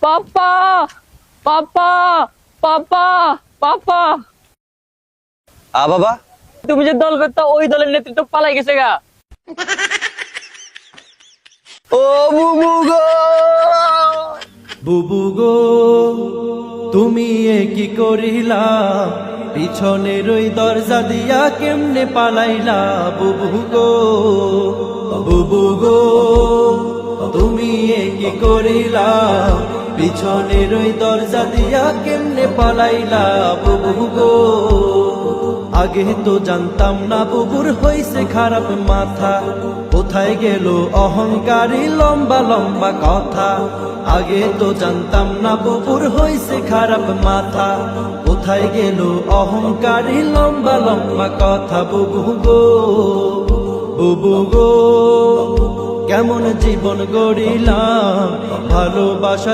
পাপা পাপা পাপা পাপা। বাবা, তুমি যে দল করতো ওই দলের নেতৃত্ব পালাই গেছে গা। ও বুবু গো, বুবু গো তুমি এ কি করিলা, পিছনের ওই দরজা দিয়া কেমনে পালাইলা। বুবু গো, বুবু গো তুমি এ কি করিলা, পিছনের ওই দরজা দিয়া কেমনে পালাইলা। বুবু গো আগে তো জানতাম না বুবুর হইছে খারাপ মাথা, কোথায় গেল অহংকারী লম্বা লম্বা কথা। আগে তো জানতাম না বুবুর হইছে খারাপ মাথা, কোথায় গেল অহংকারী লম্বা লম্বা কথা। বুবু গো, বুবু গো কেমন জীবন গড়িলাম ভালোবাসা